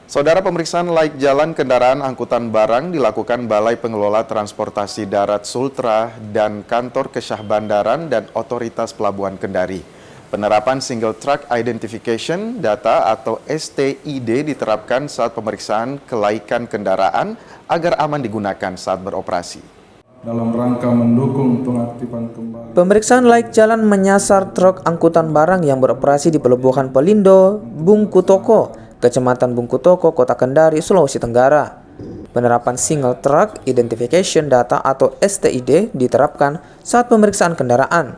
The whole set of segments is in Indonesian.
Saudara, pemeriksaan laik jalan kendaraan angkutan barang dilakukan Balai Pengelola Transportasi Darat Sultra dan Kantor Kesyah Bandaran dan Otoritas Pelabuhan Kendari. Penerapan Single Track Identification Data atau STID diterapkan saat pemeriksaan kelaikan kendaraan agar aman digunakan saat beroperasi. Dalam rangka mendukung pengaktifan kembali. Pemeriksaan laik jalan menyasar truk angkutan barang yang beroperasi di Pelabuhan Pelindo, Bungkutoko, Kecamatan Bungkutoko, Kota Kendari, Sulawesi Tenggara. Penerapan Single Track Identification Data atau STID diterapkan saat pemeriksaan kendaraan.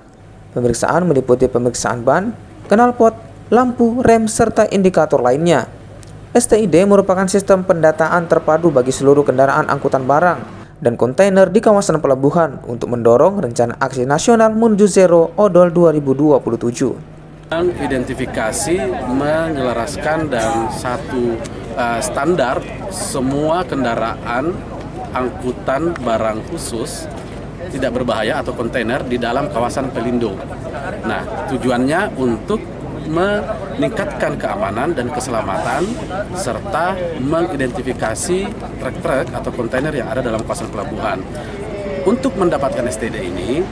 Pemeriksaan meliputi pemeriksaan ban, knalpot, lampu, rem, serta indikator lainnya. STID merupakan sistem pendataan terpadu bagi seluruh kendaraan angkutan barang dan kontainer di kawasan pelabuhan untuk mendorong rencana aksi nasional menuju zero odol 2027. Identifikasi menyelaraskan dan satu standar semua kendaraan angkutan barang khusus tidak berbahaya atau kontainer di dalam kawasan Pelindo. Nah, tujuannya untuk meningkatkan keamanan dan keselamatan serta mengidentifikasi truk-truk atau kontainer yang ada dalam kawasan pelabuhan. Untuk mendapatkan STID ini,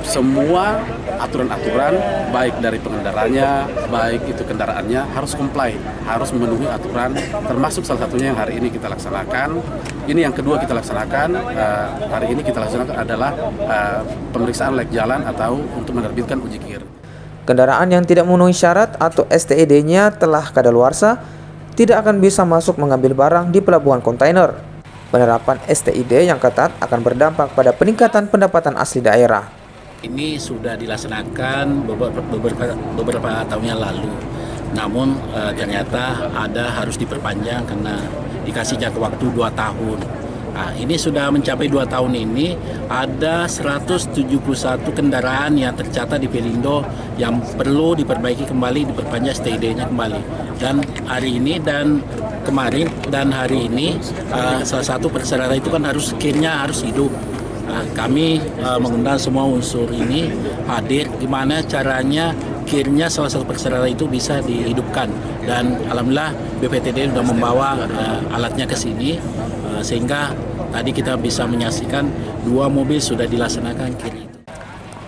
semua aturan-aturan baik dari pengendaranya, baik itu kendaraannya harus comply, harus memenuhi aturan, termasuk salah satunya yang hari ini kita laksanakan. Ini yang kedua kita laksanakan, hari ini kita laksanakan adalah pemeriksaan laik jalan atau untuk menerbitkan uji kir. Kendaraan yang tidak memenuhi syarat atau STID-nya telah kadaluarsa tidak akan bisa masuk mengambil barang di pelabuhan kontainer. Penerapan STID yang ketat akan berdampak pada peningkatan pendapatan asli daerah. Ini sudah dilaksanakan beberapa tahun yang lalu, namun ternyata harus diperpanjang karena dikasih jangka waktu 2 tahun. Nah, ini sudah mencapai 2 tahun ini, ada 171 kendaraan yang tercatat di Pelindo yang perlu diperbaiki kembali, diperpanjang STID-nya kembali. Dan hari ini dan kemarin dan hari ini salah satu persyaratan itu kan harus kirnya harus hidup. Kami mengundang semua unsur ini hadir, gimana caranya kirnya salah satu persyaratan itu bisa dihidupkan, dan alhamdulillah BPTD sudah membawa alatnya ke sini sehingga tadi kita bisa menyaksikan 2 mobil sudah dilaksanakan kir itu.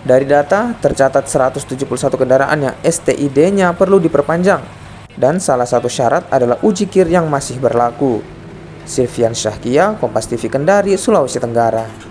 Dari data tercatat 171 kendaraan yang STID-nya perlu diperpanjang dan salah satu syarat adalah uji kir yang masih berlaku. Silvian Syahkia, Kompas TV Kendari, Sulawesi Tenggara.